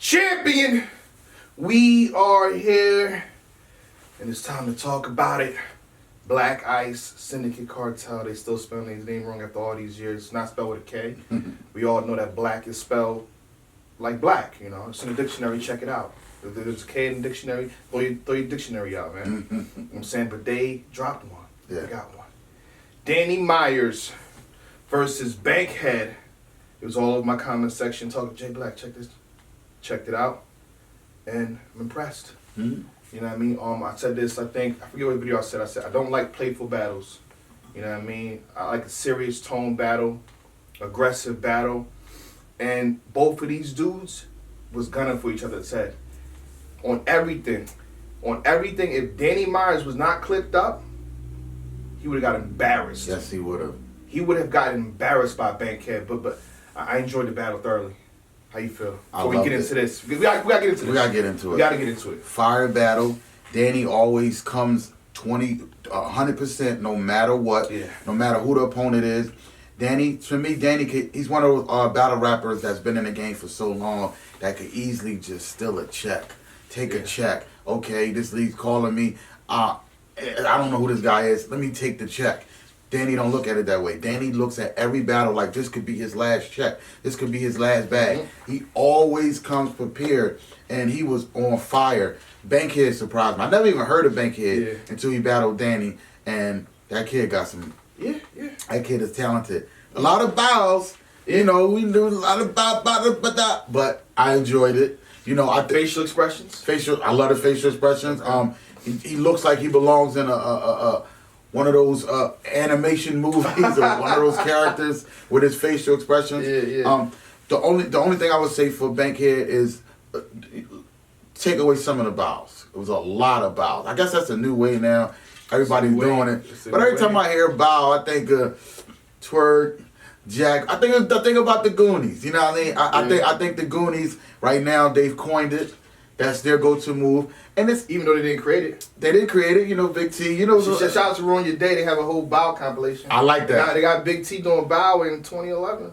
champion. We are here, and it's time to talk about it. Black Ice, Syndicate, Cartel. They still spelling his name wrong after all these years. It's not spelled with a K. We all know that Black is spelled like black. You know, it's in the dictionary. Check it out. There's a K in the dictionary. Throw your dictionary out, man. You know what I'm saying? But they dropped one. Yeah. They got one. Danny Myers versus Bankhead. It was all over my comment section talking, Jay Black, check this. Checked it out. And I'm impressed. Mm-hmm. You know what I mean? I said this, I forget what video I said. I said, I don't like playful battles. You know what I mean? I like a serious tone battle, aggressive battle. And both of these dudes was gunning for each other's head. On everything. If Danny Myers was not clipped up, he would have got embarrassed. Yes, he would have. He would have gotten embarrassed by Bankhead. But I enjoyed the battle thoroughly. How you feel? Before we get into this. We gotta get into this. We gotta get into it. We gotta get into it. Fire battle. Danny always comes 100% no matter what. Yeah. No matter who the opponent is. Danny, to me, he's one of those battle rappers that's been in the game for so long that could easily just steal a check. Take a check. Okay, this league's calling me. I don't know who this guy is. Let me take the check. Danny don't look at it that way. Danny looks at every battle like this could be his last check. This could be his last bag. Mm-hmm. He always comes prepared, and he was on fire. Bankhead surprised me. I never even heard of Bankhead until he battled Danny, and that kid got some. Yeah. That kid is talented. A lot of bows. You know, we do a lot of but I enjoyed it. You know, facial expressions. I love the facial expressions. He looks like he belongs in a one of those animation movies or one of those characters with his facial expressions. Yeah. The only thing I would say for Bankhead is take away some of the bows. It was a lot of bows. I guess that's a new way now. Everybody's doing it. But every time I hear bow, I think twerk, jack. I think about the Goonies. You know what I mean? I think the Goonies right now they've coined it. That's their go-to move. And it's even though they didn't create it. They didn't create it, you know, Big T. You know, shout out to Ruin Your Day. They have a whole bow compilation. I like that. They got Big T doing bow in 2011.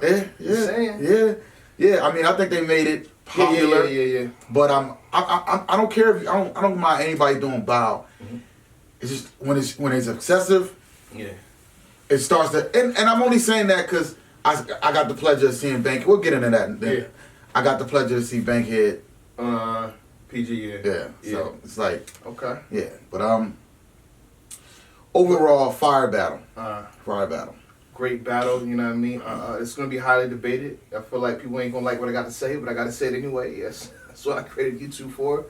Yeah. I mean, I think they made it popular. Yeah. But I don't care if I don't mind anybody doing bow. Mm-hmm. It's just when it's excessive. Yeah. It starts to and I'm only saying that because I got the pleasure of seeing Bankhead. We'll get into that. Then. Yeah. I got the pleasure to see Bankhead. PG, yeah. So it's like okay. Yeah, but overall fire battle. Fire battle. Great battle. You know what I mean. It's gonna be highly debated. I feel like people ain't gonna like what I got to say, but I got to say it anyway. Yes, that's what I created YouTube for.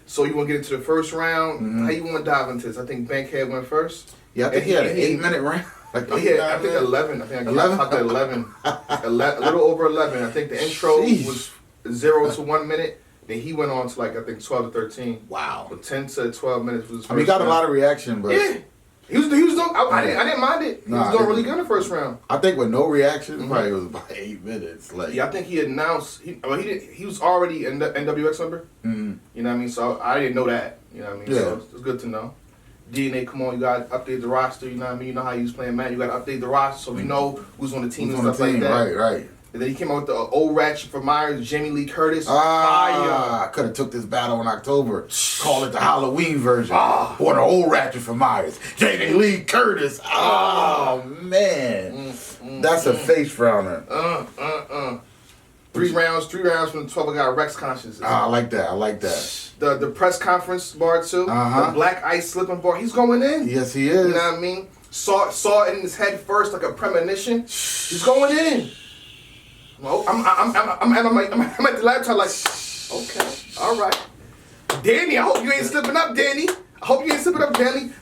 So you want to get into the first round? Mm-hmm. How you want to dive into this? I think Bankhead went first. Yeah, I think he had an 8-minute round. I think 11. I think I talked at 11. A little over 11. I think the intro was 0 to 1 minute. Then he went on to I think 12 to 13. Wow. But 10 to 12 minutes was his first he got round. a lot of reaction, but he was doing. I didn't mind it. He was doing really good in the first round. I think with no reaction, probably was about 8 minutes. I think he announced he was already an NWX member. Mm-hmm. You know what I mean? So I didn't know that. You know what I mean? Yeah. So it's good to know. DNA, come on, you gotta update the roster. You know what I mean? You know how you was playing Madden. You gotta update the roster so we know who's on the team and stuff like that. Right. And then he came out with the old ratchet for Myers, Jamie Lee Curtis. I could have took this battle in October. Call it the Halloween version. Or the old ratchet for Myers, Jamie Lee Curtis. Oh man, that's a face frowner. 3 rounds from the 12 got Rex conscious. I like that. The press conference bar too. The Black Ice slipping bar. He's going in. Yes, he is. You know what I mean? Saw it in his head first like a premonition. He's going in. Well, I'm at the laptop like, okay, all right. Danny, I hope you ain't slipping up, Danny. And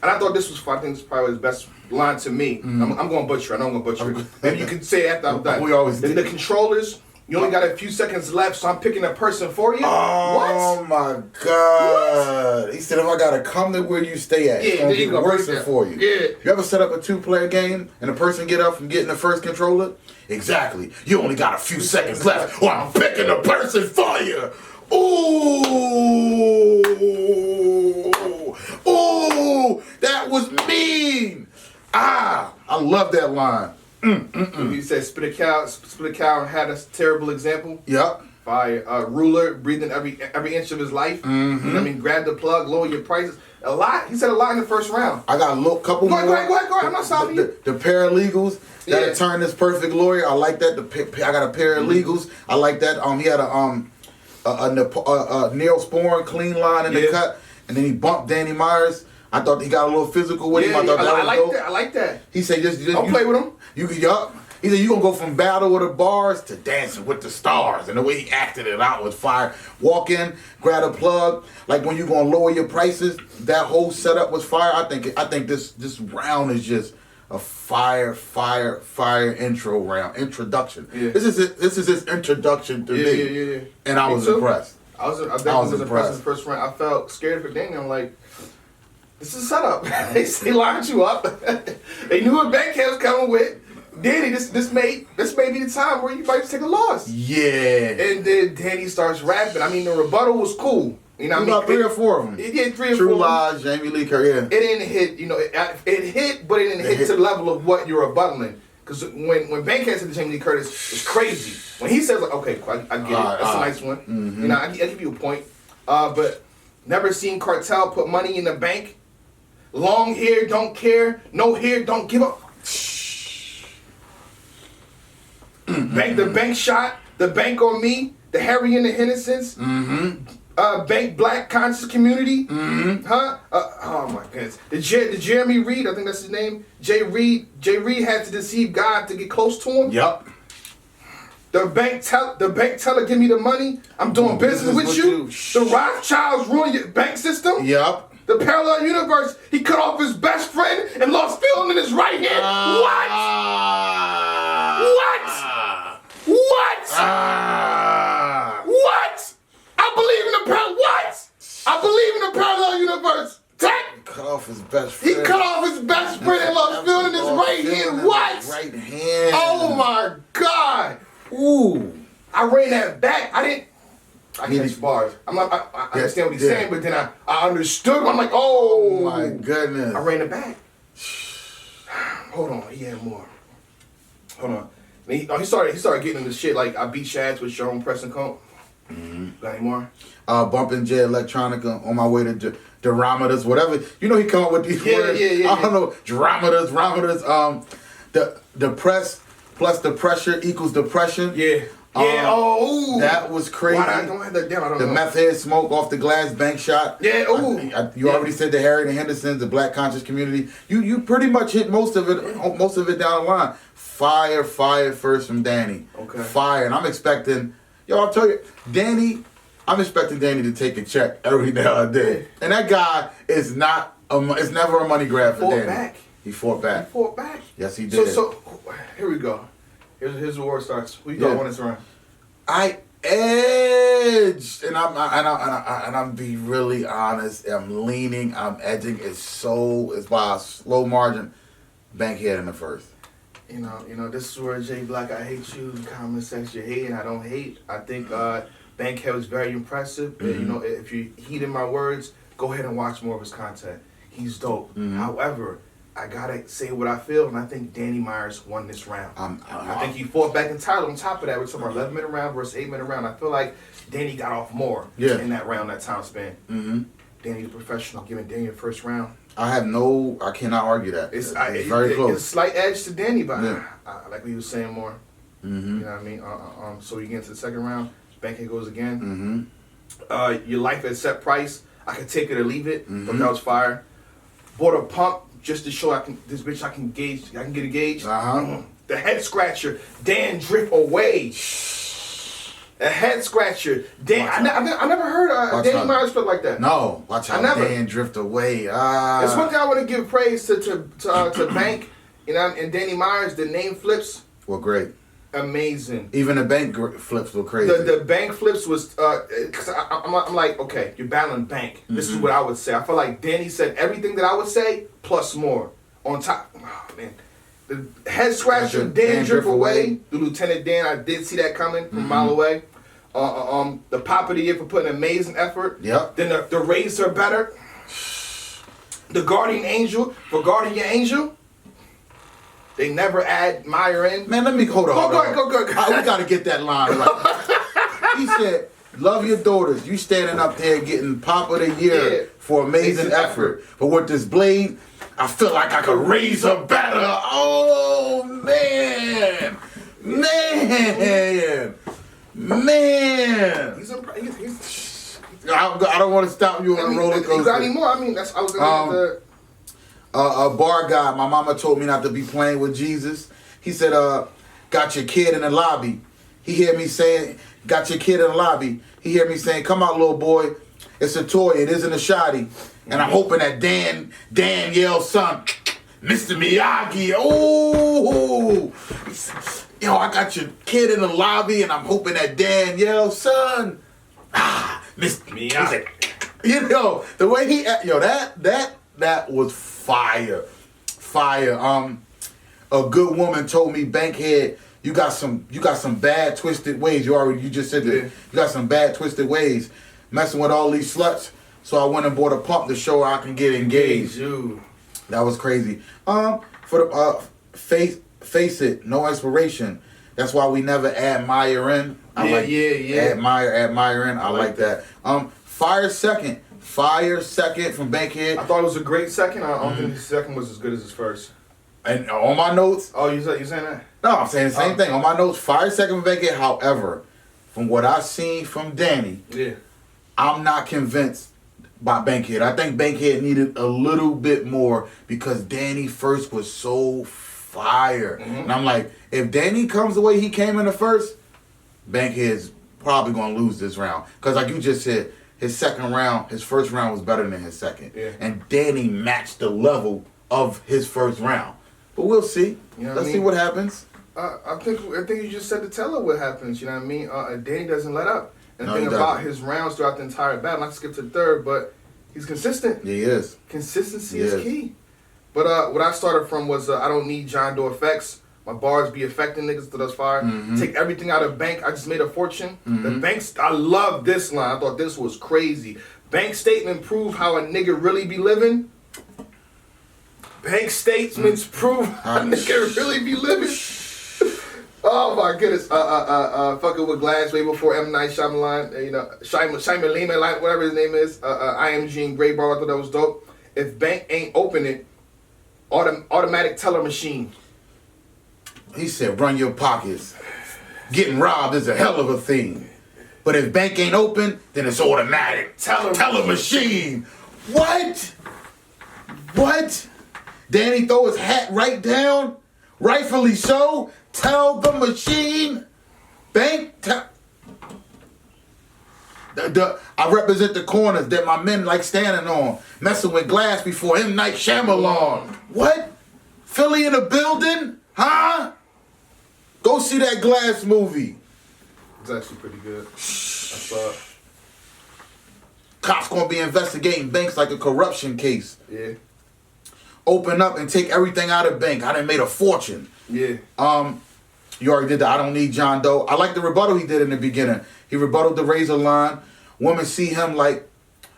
I thought this was fun. I think this is probably his best line to me. I'm going to butcher it. I know I'm going to butcher it. Maybe you can say it after I'm done. We always the controllers, you only got a few seconds left, so I'm picking a person for you. Oh, my God. What? He said, if I got to come to where you stay at, it's going to get worse for you. Yeah. You ever set up a 2-player game and a person get up from getting the first controller? Exactly. You only got a few seconds left, or I'm picking a person for you. Ooh, that was mean. I love that line. He said, spit a cow and had a terrible example. Yep. Fire. Ruler, breathing every inch of his life. Mm-hmm. You know what I mean? Grab the plug, lower your prices. A lot. He said a lot in the first round. I got a couple more. Go ahead. I'm not stopping you. The paralegals that turned this perfect lawyer. I like that. I got a paralegals. I like that. He had a Neosporin clean line in the cut, and then he bumped Danny Myers. I thought he got a little physical with him. I like that. He said, "Just don't play with him." You can He said, "You gonna go from battle with the bars to dancing with the stars," and the way he acted it out was fire. Walk in, grab a plug. Like when you gonna lower your prices, that whole setup was fire. I think this round is just a fire intro round, introduction. Yeah. This is his introduction to me. Yeah. And I was impressed. I was impressed in the first round. I felt scared for Daniel. I'm like, this is a setup. They lined you up. They knew what Bankhead was coming with. Danny, this may be the time where you might take a loss. Yeah. And then Danny starts rapping. I mean, the rebuttal was cool. You know what I mean? About 3 or 4 of them. It did 3 or 4. True Lies, Jamie Lee Curtis. It didn't hit, it hit, but it didn't hit to the level of what you're rebuttaling. Because when Bankhead said to Jamie Lee Curtis, it's crazy. When he says, like, okay, I get it. That's a nice one. Mm-hmm. I give you a point. But never seen Cartel put money in the bank. Long hair, don't care. No hair, don't give up. The bank shot, the bank on me, the Harry and the Hendersons, bank black conscious community, oh my goodness, the Jeremy Reed, I think that's his name, Jay Reed had to deceive God to get close to him. Yep. The bank teller give me the money, I'm doing business with you. The Rothschilds ruin your bank system. Yep. The parallel universe, he cut off his best friend and lost feeling in his right hand. What? I believe in the parallel universe. Cut off his best friend. He cut off his best friend and lost feeling in his right hand. What? Right hand. Oh my God. Ooh. I ran that back. I catch bars. I understand what he's saying, but then I understood. I'm like, oh my goodness. I ran it back. Hold on, he had more. Hold on. He started getting into shit like I beat Shads with Sharon Preston Coat. Got any more? Bumping J Electronica on my way to Dorometers, whatever. You know he come up with these words. Yeah. I don't know. Dorometers. The press plus the pressure equals depression. Yeah. That was crazy. Why don't have that down? I don't know. The meth head smoke off the glass bank shot. Yeah, you already said the Harry and the Hendersons, the black conscious community. You pretty much hit most of it down the line. Fire first from Danny. Okay. Fire. And I'm expecting, I'll tell you, I'm expecting Danny to take a check every now and then. And that guy is it's never a money grab for Danny. He fought back. Yes, he did. So here we go. Here's the war starts. Who you got on this round? I edged, and I'm be really honest. I'm leaning. I'm edging. It's by a slow margin. Bankhead in the first. You know. This is where Jay Blac, I hate you. Comment section, you're hating. I don't hate. I think Bankhead was very impressive. Mm-hmm. If you heeded my words, go ahead and watch more of his content. He's dope. Mm-hmm. However, I gotta say what I feel, and I think Danny Myers won this round. I think he fought back entirely. On top of that, we're talking about 11-minute round versus 8-minute round. I feel like Danny got off more in that round, that time span. Mm-hmm. Danny's a professional. Giving Danny the first round. I cannot argue that. It's very close. It's a slight edge to Danny, but I like what he was saying more. Mm-hmm. You know what I mean? So you get into the second round, Bankhead goes again. Mm-hmm. Your life at set price. I could take it or leave it. Mm-hmm. But that was fire. Bought a pump just to show I can get a gauge. The head scratcher, Dan drift away. A head scratcher. Dan, I never heard Danny Myers flip like that. No, watch out. Dan drift away. It's one thing I want to give praise to Bank, and Danny Myers. The name flips were great. Amazing. Even the bank flips were crazy. The bank flips was because I'm like, okay, you're battling Bank. This is what I would say. I feel like Danny said everything that I would say plus more on top. Oh man, the head scratcher, Dan drip away. The Lieutenant Dan, I did see that coming from a mile away. The Pop of the Year for putting amazing effort. Yep. Then the Raised Her Better. The Guardian Angel for guarding your angel. They never add Meyer in. Man, let me hold on. Go ahead. We got to get that line right. He said, love your daughters. You standing up there getting Pop of the Year for amazing effort. But with this blade, I feel like I could raise her better. Oh, man. I don't want to stop you on a roller coaster. You got any more? I mean, I was going to a bar guy, my mama told me not to be playing with Jesus. He said, got your kid in the lobby. He hear me saying, got your kid in the lobby. He hear me saying, come out, little boy. It's a toy. It isn't a shoddy. And I'm hoping that Danielle's son, Mr. Miyagi, oh, yo, I got your kid in the lobby, and I'm hoping that Danielle's son, Mr. Miyagi. You know, the way he, yo, that was fire. A good woman told me, Bankhead, you got some bad twisted ways. You just said that. Yeah. You got some bad twisted ways, messing with all these sluts. So I went and bought a pump to show her I can get engaged. That was crazy. For the face it, no inspiration. That's why we never admire in. Admire in. I like that. Fire second from Bankhead. I thought it was a great second. I don't think his second was as good as his first. And on my notes. Oh, you saying that? No, I'm saying the same thing. On my notes, fire second from Bankhead. However, from what I've seen from Danny, I'm not convinced by Bankhead. I think Bankhead needed a little bit more because Danny first was so fire. And I'm like, if Danny comes the way he came in the first, Bankhead's probably going to lose this round. Because like you just said, his first round was better than his second. Yeah. And Danny matched the level of his first round. But we'll see. You know Let's see what happens. I think you just said to tell her what happens. You know what I mean? Danny doesn't let up. And the thing about his rounds throughout the entire battle, not to skip to the third, but he's consistent. He is. Consistency is key. But what I started from was I don't need John Doe effects. My bars be affecting niggas to those fire. Take everything out of Bank. I just made a fortune. The Banks. I love this line. I thought this was crazy. Bank statement prove how a nigga really be living. Bank statements prove how a nigga really be living. Oh my goodness. Fucking with Glass way before M. Night Shyamalan. You know, Shyamalan, like whatever his name is. IMG and Gray Bar. I thought that was dope. If Bank ain't open it, automatic teller machine. He said, run your pockets. Getting robbed is a hell of a thing. But if Bank ain't open, then it's automatic. Teller machine. What? Danny throw his hat right down? Rightfully so. Tell the machine. Bank. I represent the corners that my men like standing on. Messing with Glass before M. Night Shyamalan. What? Philly in the building? Huh? Go see that Glass movie. It's actually pretty good. I saw it. Cops gonna be investigating banks like a corruption case. Yeah. Open up and take everything out of Bank. I done made a fortune. Yeah. You already did that. I don't need John Doe. I like the rebuttal he did in the beginning. He rebutted the razor line. Women see him like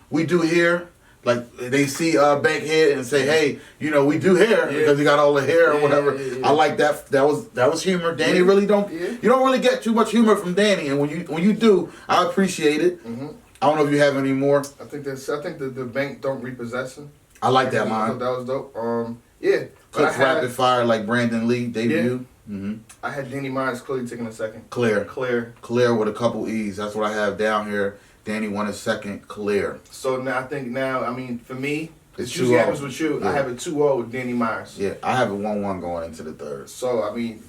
we do here. Like they see Bankhead and say, "Hey, you know we do hair because he got all the hair or whatever." I like that. That was humor. Danny really don't. You don't really get too much humor from Danny, and when you do, I appreciate it. I don't know if you have any more. I think the Bank don't repossess him. I like that line. That was dope. Yeah. Quick rapid fire like Brandon Lee debut. I had Danny Myers clearly taking a second. Clear with a couple E's. That's what I have down here. Danny won a second. Clear. So now I mean, for me, it's usually happens with you. I have a 2-0 with Danny Myers. Yeah, I have a 1-1 going into the third. So I mean,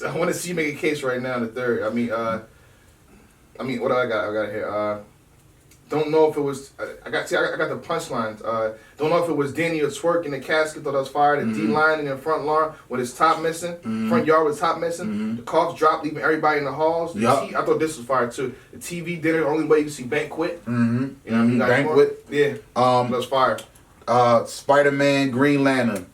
I want to see you make a case right now in the third. I mean, what do I got? I got here. Don't know if it was. I got the punchlines. Don't know if it was Danny or Twerk in the casket. Thought I was fired. The D line in the front lawn with his top missing. Front yard with his top missing. The cops dropped, leaving everybody in the halls. I thought this was fired too. The TV dinner. The only way you can see Bank quit. You know what I mean? Bank quit. Yeah. That was fired. Spider-Man, Green Lantern,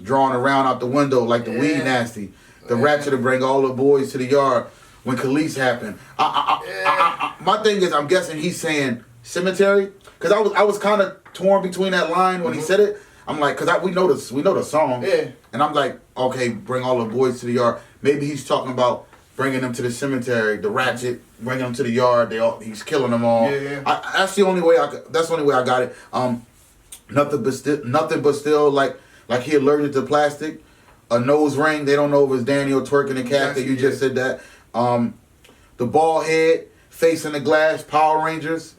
drawing around out the window like the weed nasty. The ratchet to bring all the boys to the yard when Khalees happened. My thing is, I'm guessing he's saying cemetery, because I was kind of torn between that line when he said it. I'm like, because we know the song, and I'm like, okay, bring all the boys to the yard. Maybe he's talking about bringing them to the cemetery, the ratchet, bringing them to the yard. He's killing them all. Yeah. That's the only way that's the only way I got it. Nothing but still like he allergic to plastic. A nose ring. They don't know if it's Daniel twerking the casket. You just said that. The bald head facing the glass. Power Rangers.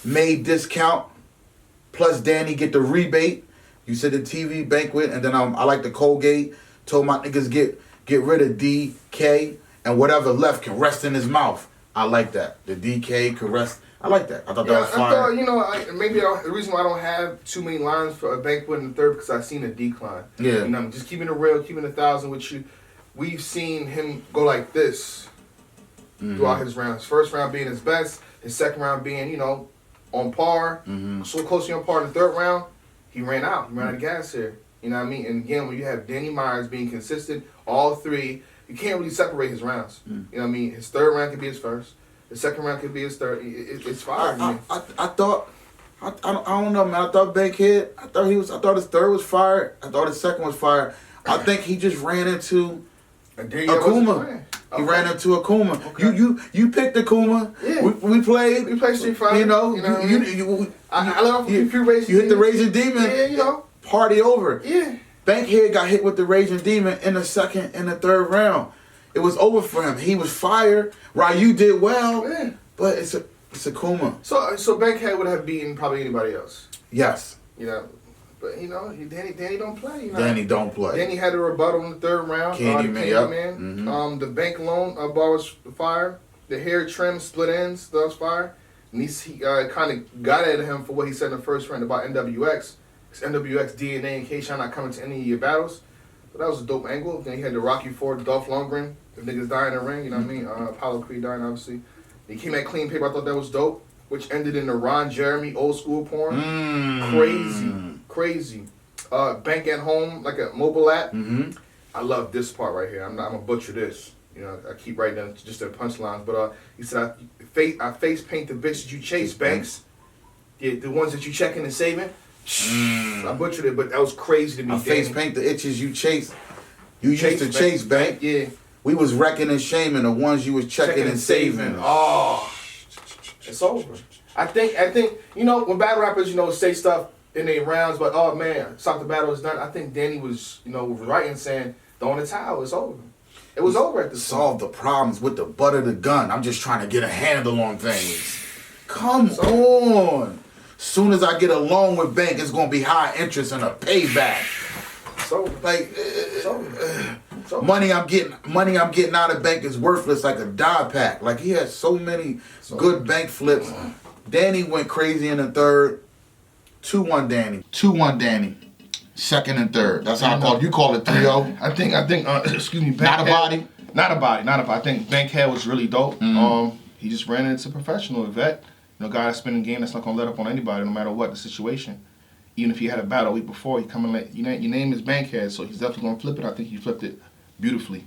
Made discount. Plus Danny get the rebate. You said the TV banquet, and then I like the Colgate. Told my niggas get rid of DK, and whatever left can rest in his mouth. I like that. The DK can rest. I like that. I thought that was fire. I thought, maybe the reason why I don't have too many lines for a banquet in the third because I've seen a decline. Yeah. And I'm just keeping it real, keeping 1,000 with you. We've seen him go like this throughout his rounds. First round being his best, his second round being, on par, so closely on par in the third round, he ran out. He ran out of gas here. You know what I mean? And again, when you have Danny Myers being consistent, all three, you can't really separate his rounds. You know what I mean? His third round could be his first. The second round could be his third. It's fire. I thought, I don't know, man. I thought Bankhead, I thought his third was fire. I thought his second was fire. I think he just ran into Akuma. He ran into Akuma. Okay. You picked Akuma. Yeah. We played. We played Street Fighter. I let off a few Raging. You hit the Raging Demon. Yeah, Party over. Yeah. Bankhead got hit with the Raging Demon in the second and the third round. It was over for him. He was fired. Ryu did well. Yeah. But it's Akuma. So Bankhead would have beaten probably anybody else. Yes. But Danny don't play. Danny don't play. Danny had a rebuttal in the third round. Candyman. The bank loan bar was fire. The hair trim, split ends, that was fire. And he kind of got at him for what he said in the first round about NWX. Because NWX DNA in case y'all not coming to any of your battles. But that was a dope angle. Then he had the Rocky Ford, Dolph Lundgren. The niggas dying in the ring, you know what I mean? Apollo Creed dying, obviously. He came at clean paper. I thought that was dope. Which ended in the Ron Jeremy old school porn. Crazy. Bank at home, like a mobile app. I love this part right here. I'm gonna butcher this. I keep writing down just the punchlines. But he said, I face paint the bitches you chase, Banks. Yeah, the ones that you checking and saving. I butchered it, but that was crazy to me. I face paint the itches you chase. You used to chase, Bank. Yeah. We was wrecking and shaming the ones you was checking and saving. Oh, it's over. I think when battle rappers say stuff in their rounds, but oh man, stop the battle is done. I think Danny was right in saying throwing the towel. It's over. It was over at the solve the problems with the butt of the gun. I'm just trying to get a handle on things. Come on. Soon as I get a loan with bank, it's gonna be high interest and a payback. So money I'm getting out of bank is worthless like a die pack. Like he had so many good bank flips. Danny went crazy in the third. 2-1 Danny. 2-1 Danny. Second and third. That's how I call it. You call it 3-0. I think excuse me, Bankhead. Not a body. I think Bankhead was really dope. He just ran into a professional, a vet. Guy that's been in the game that's not gonna let up on anybody no matter what the situation. Even if he had a battle a week before, he come and let your name is Bankhead, so he's definitely gonna flip it. I think he flipped it beautifully.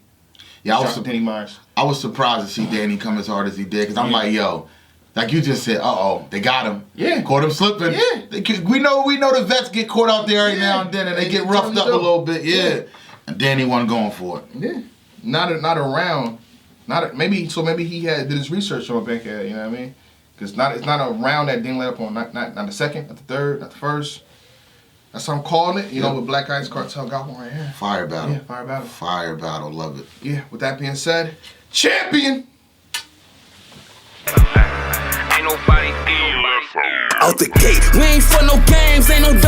Yeah, Danny Myers. I was surprised to see Danny come as hard as he did, because I'm like, yo, like you just said, they got him. Yeah. Caught him slipping. Yeah. We know the vets get caught out there every now and then, and they get roughed up a little bit. Yeah. And Danny wasn't going for it. Yeah. Not around. Maybe he did his research on Bankhead. You know what I mean? Because it's not a round that didn't let up on. Not the second, not the third, not the first. That's how I'm calling it. With Blac Ice Cartel got one right here. Fire battle. Yeah, fire battle. Fire battle. Love it. Yeah. With that being said, champion. Out the gate, we ain't for no games, ain't no